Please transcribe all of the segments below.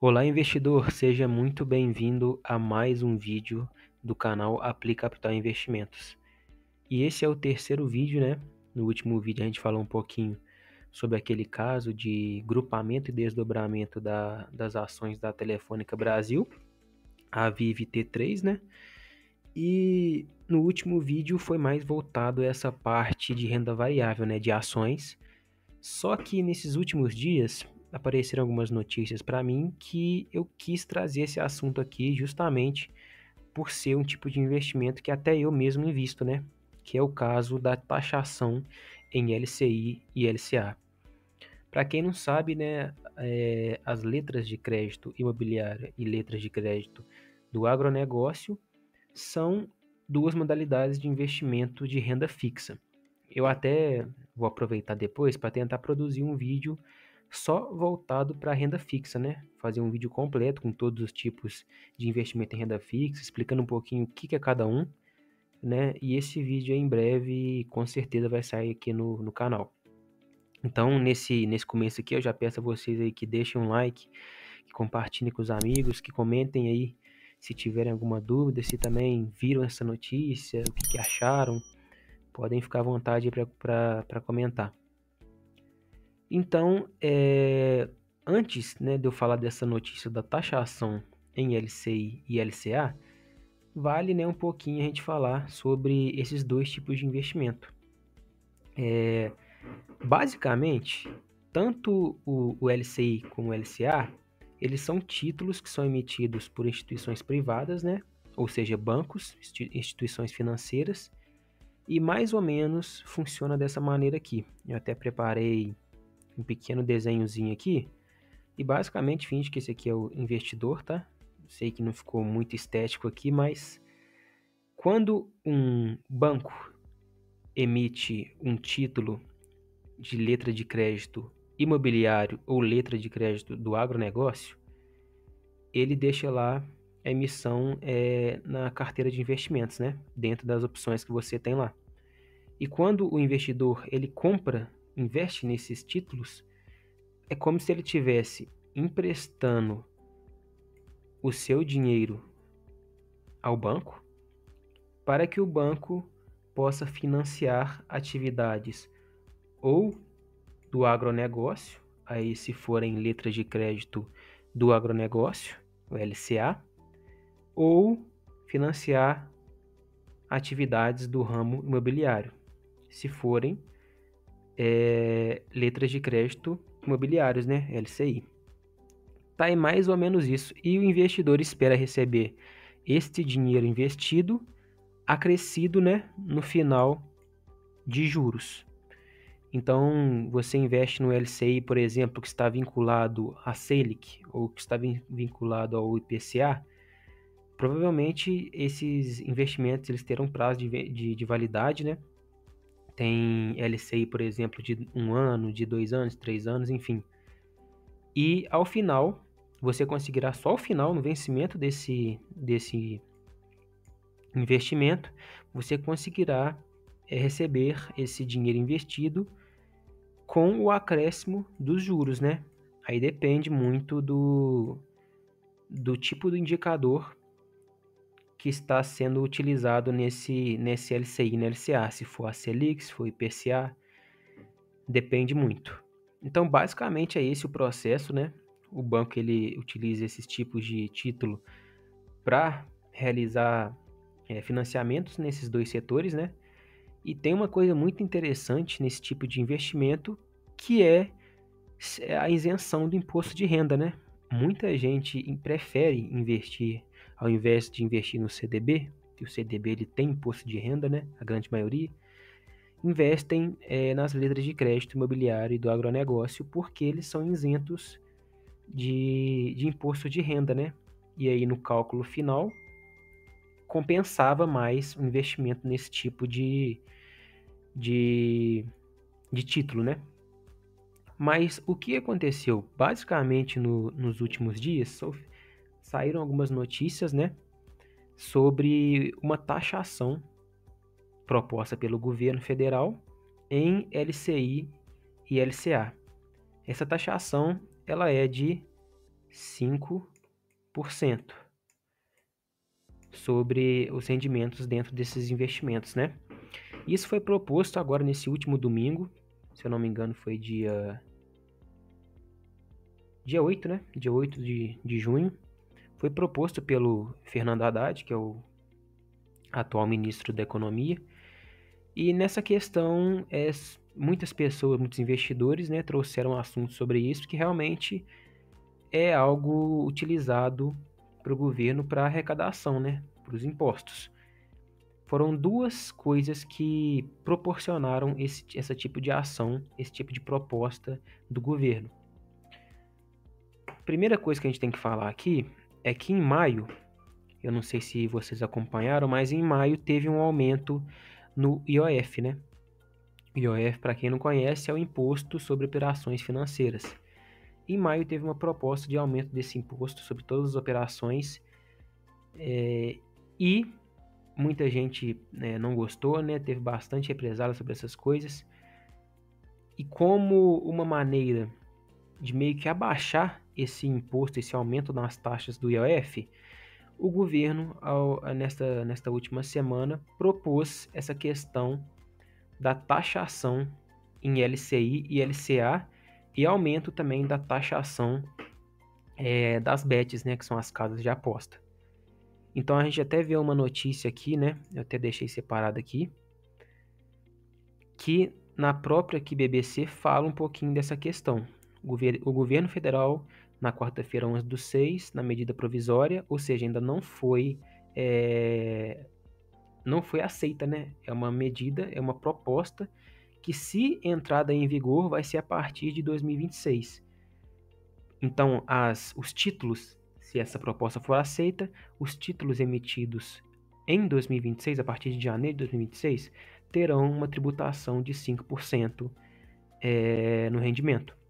Olá, investidor, seja muito bem-vindo a mais um vídeo do canal Aplica Capital Investimentos. E esse é o terceiro vídeo, né? No último vídeo a gente falou um pouquinho sobre aquele caso de grupamento e desdobramento das ações da Telefônica Brasil, a Vive T3, né? E no último vídeo foi mais voltado a essa parte de renda variável, né? De ações. Só que nesses últimos dias apareceram algumas notícias para mim que eu quis trazer esse assunto aqui justamente por ser um tipo de investimento que até eu mesmo invisto, né? Que é o caso da taxação em LCI e LCA. Para quem não sabe, né, as letras de crédito imobiliária e letras de crédito do agronegócio são duas modalidades de investimento de renda fixa. Eu até vou aproveitar depois para tentar produzir um vídeo só voltado para renda fixa, né? Fazer um vídeo completo com todos os tipos de investimento em renda fixa, explicando um pouquinho o que é cada um, né? E esse vídeo em breve, com certeza, vai sair aqui no canal. Então, nesse começo aqui, eu já peço a vocês aí que deixem um like, que compartilhem com os amigos, que comentem aí se tiverem alguma dúvida, se também viram essa notícia, o que acharam. Podem ficar à vontade para comentar. Então, antes, né, de eu falar dessa notícia da taxação em LCI e LCA, vale, né, um pouquinho a gente falar sobre esses dois tipos de investimento. Basicamente, tanto o LCI como o LCA, eles são títulos que são emitidos por instituições privadas, né, ou seja, bancos, instituições financeiras, e mais ou menos funciona dessa maneira aqui. Eu até preparei um pequeno desenhozinho aqui e basicamente finge que esse aqui é o investidor, tá? Sei que não ficou muito estético aqui, mas quando um banco emite um título de letra de crédito imobiliário ou letra de crédito do agronegócio, ele deixa lá a emissão na carteira de investimentos, né? Dentro das opções que você tem lá. E quando o investidor ele investe nesses títulos, é como se ele tivesse emprestando o seu dinheiro ao banco para que o banco possa financiar atividades ou do agronegócio, aí se forem letras de crédito do agronegócio, o LCA, ou financiar atividades do ramo imobiliário, se forem letras de crédito imobiliários, né, LCI. Tá aí mais ou menos isso. E o investidor espera receber este dinheiro investido acrescido, né, no final de juros. Então, você investe no LCI, por exemplo, que está vinculado à Selic ou que está vinculado ao IPCA, provavelmente esses investimentos eles terão prazo de validade, né? Tem LCI, por exemplo, de 1 ano, de 2 anos, 3 anos, enfim. E ao final, você conseguirá só ao final, no vencimento desse investimento, você conseguirá receber esse dinheiro investido com o acréscimo dos juros, né? Aí depende muito do tipo do indicador que está sendo utilizado nesse LCI, no LCA, se for a Selic, se for IPCA, depende muito. Então, basicamente é esse o processo, né? O banco ele utiliza esses tipos de título para realizar financiamentos nesses dois setores, né? E tem uma coisa muito interessante nesse tipo de investimento, que é a isenção do imposto de renda, né? Muita gente prefere investir, ao invés de investir no CDB, que o CDB ele tem imposto de renda, né? A grande maioria, investem nas letras de crédito imobiliário e do agronegócio, porque eles são isentos de imposto de renda, né? E aí no cálculo final, compensava mais o investimento nesse tipo de, de título, né? Mas o que aconteceu? Basicamente, nos últimos dias, saíram algumas notícias, né, sobre uma taxação proposta pelo governo federal em LCI e LCA. Essa taxação ela é de 5% sobre os rendimentos dentro desses investimentos, né? Isso foi proposto agora nesse último domingo, se eu não me engano foi dia 8, né? Dia 8 de junho. Foi proposto pelo Fernando Haddad, que é o atual ministro da Economia. E nessa questão, muitas pessoas, muitos investidores, né, trouxeram assuntos sobre isso, que realmente é algo utilizado para o governo para arrecadação, né, para os impostos. Foram duas coisas que proporcionaram esse tipo de ação, esse tipo de proposta do governo. Primeira coisa que a gente tem que falar aqui é que em maio, eu não sei se vocês acompanharam, mas em maio teve um aumento no IOF, né? IOF, para quem não conhece, é o Imposto sobre Operações Financeiras. Em maio teve uma proposta de aumento desse imposto sobre todas as operações e muita gente não gostou, né? Teve bastante represália sobre essas coisas. E como uma maneira de meio que abaixar esse imposto, esse aumento nas taxas do IOF, o governo, nesta última semana, propôs essa questão da taxação em LCI e LCA e aumento também da taxação das bets, né, que são as casas de aposta. Então a gente até vê uma notícia aqui, né, eu até deixei separado aqui, que na própria aqui BBC fala um pouquinho dessa questão. O governo federal, na quarta-feira, 11/6, na medida provisória, ou seja, ainda não foi aceita, né? É uma medida, é uma proposta que, se entrada em vigor, vai ser a partir de 2026. Então, os títulos, se essa proposta for aceita, os títulos emitidos em 2026, a partir de janeiro de 2026, terão uma tributação de 5% no rendimento.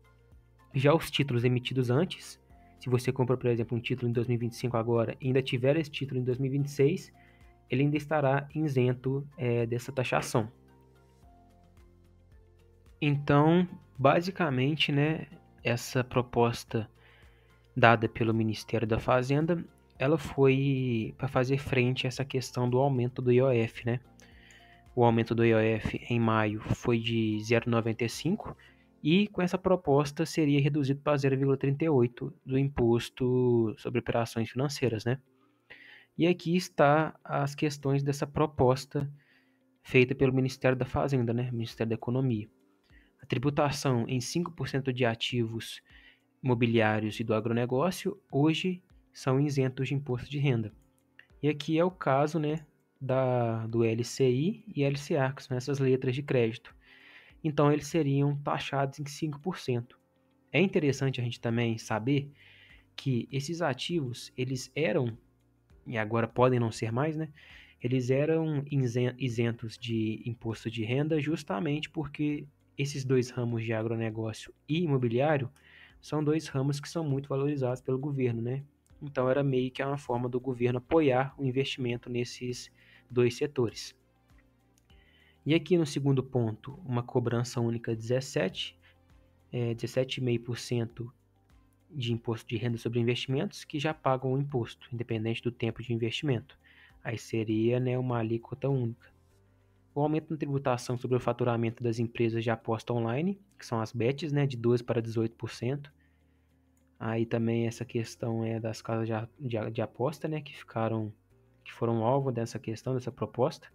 Já os títulos emitidos antes, se você comprou, por exemplo, um título em 2025 agora e ainda tiver esse título em 2026, ele ainda estará isento dessa taxação. Então, basicamente, né, essa proposta dada pelo Ministério da Fazenda, ela foi para fazer frente a essa questão do aumento do IOF, né? O aumento do IOF em maio foi de 0,95 e com essa proposta seria reduzido para 0,38 do imposto sobre operações financeiras, né? E aqui está as questões dessa proposta feita pelo Ministério da Fazenda, né? Ministério da Economia. A tributação em 5% de ativos imobiliários e do agronegócio hoje são isentos de imposto de renda. E aqui é o caso, né, do LCI e LCA, que são essas letras de crédito. Então, eles seriam taxados em 5%. É interessante a gente também saber que esses ativos, eles eram, e agora podem não ser mais, né? Eles eram isentos de imposto de renda justamente porque esses dois ramos de agronegócio e imobiliário são dois ramos que são muito valorizados pelo governo, né? Então era meio que uma forma do governo apoiar o investimento nesses dois setores. E aqui no segundo ponto, uma cobrança única de 17,5% de imposto de renda sobre investimentos que já pagam o imposto, independente do tempo de investimento. Aí seria, né, uma alíquota única. O aumento na tributação sobre o faturamento das empresas de aposta online, que são as bets, né, de 12% para 18%. Aí também essa questão das casas de aposta, né, que foram alvo dessa questão, dessa proposta.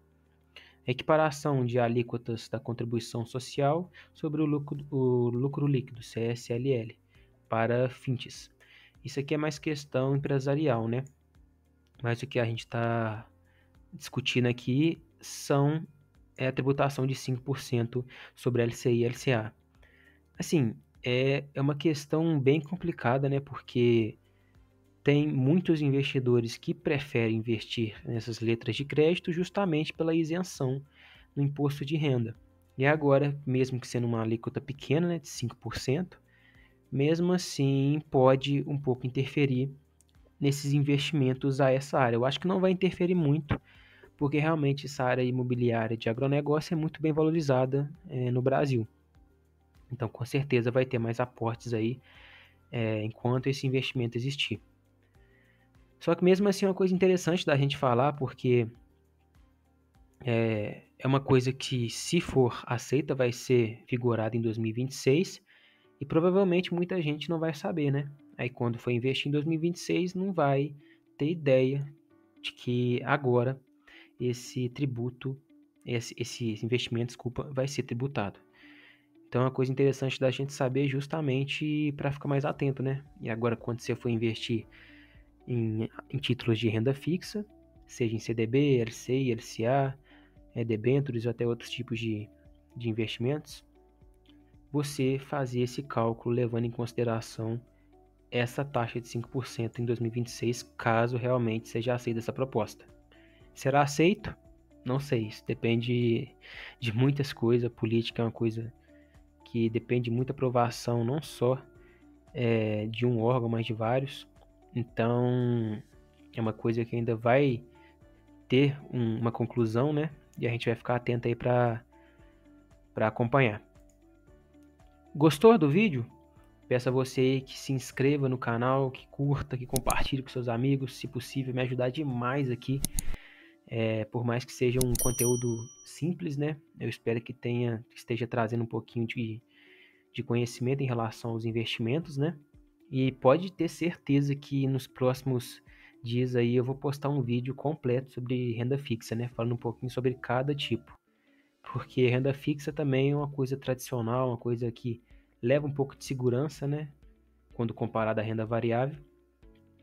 Equiparação de alíquotas da contribuição social sobre o lucro líquido, CSLL, para FINTES. Isso aqui é mais questão empresarial, né? Mas o que a gente está discutindo aqui são a tributação de 5% sobre LCI e LCA. Assim, é uma questão bem complicada, né? Porque tem muitos investidores que preferem investir nessas letras de crédito justamente pela isenção no imposto de renda. E agora, mesmo que sendo uma alíquota pequena, né, de 5%, mesmo assim pode um pouco interferir nesses investimentos a essa área. Eu acho que não vai interferir muito, porque realmente essa área imobiliária de agronegócio é muito bem valorizada no Brasil. Então, com certeza vai ter mais aportes aí enquanto esse investimento existir. Só que mesmo assim é uma coisa interessante da gente falar, porque é uma coisa que, se for aceita, vai ser vigorada em 2026 e provavelmente muita gente não vai saber, né? Aí quando for investir em 2026 não vai ter ideia de que agora esse investimento, desculpa, vai ser tributado. Então é uma coisa interessante da gente saber justamente para ficar mais atento, né? E agora quando você for investir em títulos de renda fixa, seja em CDB, LCI, LCA, debêntures ou até outros tipos de investimentos, você fazer esse cálculo levando em consideração essa taxa de 5% em 2026, caso realmente seja aceita essa proposta. Será aceito? Não sei, isso depende de muitas coisas. A política é uma coisa que depende de muita aprovação, não só de um órgão, mas de vários. Então, é uma coisa que ainda vai ter uma conclusão, né? E a gente vai ficar atento aí para acompanhar. Gostou do vídeo? Peço a você que se inscreva no canal, que curta, que compartilhe com seus amigos, se possível, me ajudar demais aqui. Por mais que seja um conteúdo simples, né? Eu espero que esteja trazendo um pouquinho de conhecimento em relação aos investimentos, né? E pode ter certeza que nos próximos dias aí eu vou postar um vídeo completo sobre renda fixa, né? Falando um pouquinho sobre cada tipo. Porque renda fixa também é uma coisa tradicional, uma coisa que leva um pouco de segurança, né? Quando comparado à renda variável.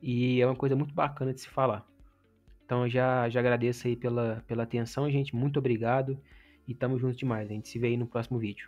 E é uma coisa muito bacana de se falar. Então eu já agradeço aí pela atenção, gente. Muito obrigado. E tamo junto demais. A gente se vê aí no próximo vídeo.